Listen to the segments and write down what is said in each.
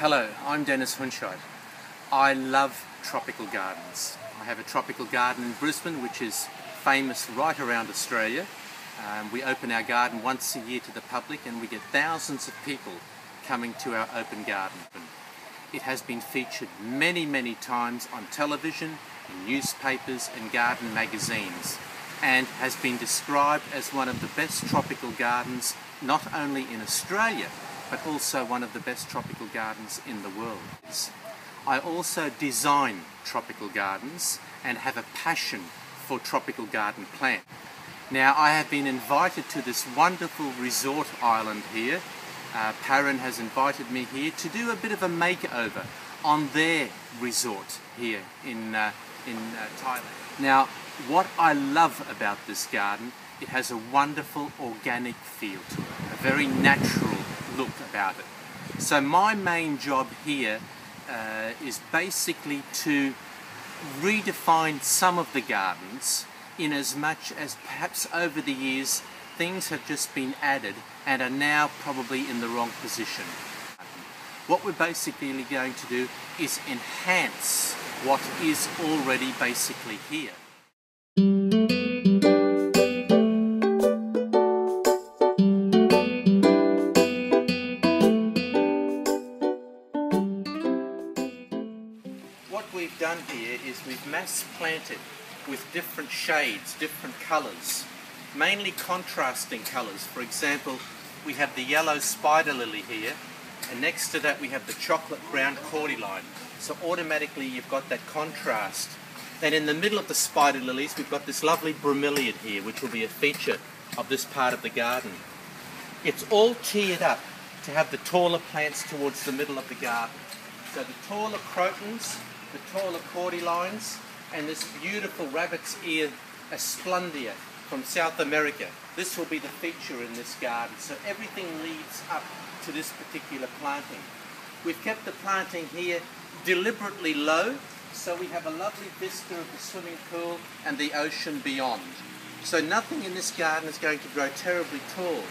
Hello, I'm Hundschiedt. I love tropical gardens. I have a tropical garden in Brisbane which is famous right around Australia. We open our garden once a year to the public and we get thousands of people coming to our open garden. It has been featured many times on television, in newspapers and garden magazines, and has been described as one of the best tropical gardens not only in Australia but also one of the best tropical gardens in the world. I also design tropical gardens and have a passion for tropical garden plants. Now, I have been invited to this wonderful resort island here. Phra has invited me here to do a bit of a makeover on their resort here in Thailand. Now, what I love about this garden, it has a wonderful organic feel to it, a very natural look about it. So my main job here is basically to redefine some of the gardens, in as much as perhaps over the years things have just been added and are now probably in the wrong position. What we're basically going to do is enhance what is already basically here. What we've done here is we've mass planted with different shades, different colours, mainly contrasting colours. For example, we have the yellow spider lily here, and next to that we have the chocolate brown cordyline. So automatically you've got that contrast. Then in the middle of the spider lilies we've got this lovely bromeliad here, which will be a feature of this part of the garden. It's all tiered up to have the taller plants towards the middle of the garden. So the taller crotons, the taller cordylines, and this beautiful rabbit's ear Esplandia from South America. This will be the feature in this garden. So everything leads up to this particular planting. We've kept the planting here deliberately low, so we have a lovely vista of the swimming pool and the ocean beyond. So nothing in this garden is going to grow terribly tall,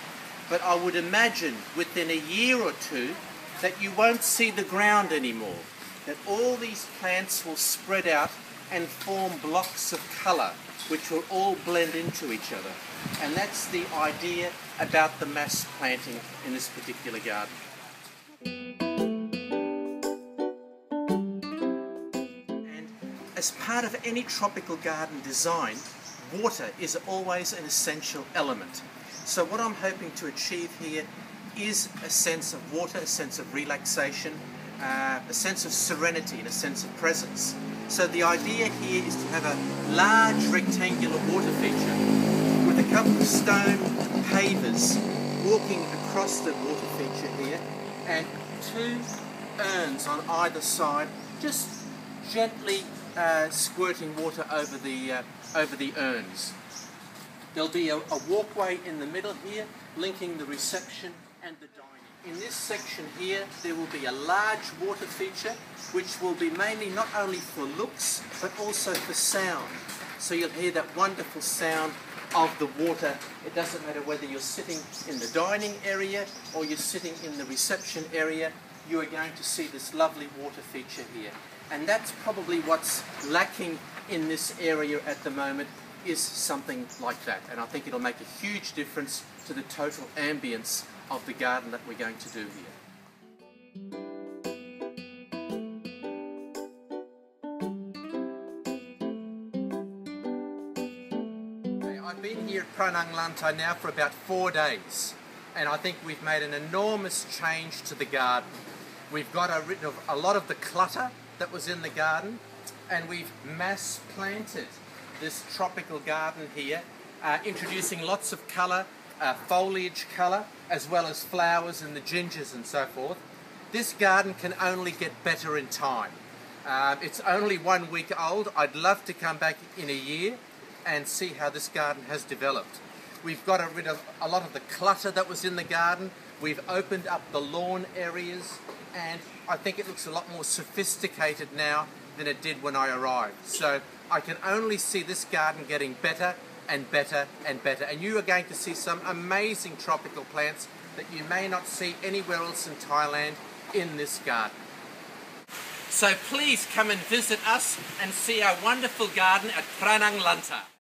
but I would imagine within a year or two that you won't see the ground anymore, that all these plants will spread out and form blocks of colour which will all blend into each other. And that's the idea about the mass planting in this particular garden. And as part of any tropical garden design, water is always an essential element. So what I'm hoping to achieve here is a sense of water, a sense of relaxation, a sense of serenity and a sense of presence. So the idea here is to have a large rectangular water feature with a couple of stone pavers walking across the water feature here, and two urns on either side just gently squirting water over the urns. There'll be a walkway in the middle here linking the reception and the dining. In this section here there will be a large water feature which will be mainly not only for looks but also for sound. So you'll hear that wonderful sound of the water. It doesn't matter whether you're sitting in the dining area or you're sitting in the reception area, you are going to see this lovely water feature here. And that's probably what's lacking in this area at the moment, is something like that. And I think it'll make a huge difference to the total ambience of the garden that we're going to do here. I've been here at Phra Nang Lanta now for about 4 days, and I think we've made an enormous change to the garden. We've got rid of a lot of the clutter that was in the garden, and we've mass planted this tropical garden here, introducing lots of colour, foliage colour, as well as flowers and the gingers and so forth. This garden can only get better in time. It's only 1 week old. I'd love to come back in a year and see how this garden has developed. We've got rid of a lot of the clutter that was in the garden. We've opened up the lawn areas, and I think it looks a lot more sophisticated now than it did when I arrived. So I can only see this garden getting better and better and better, and you are going to see some amazing tropical plants that you may not see anywhere else in Thailand in this garden. So please come and visit us and see our wonderful garden at Phra Nang Lanta.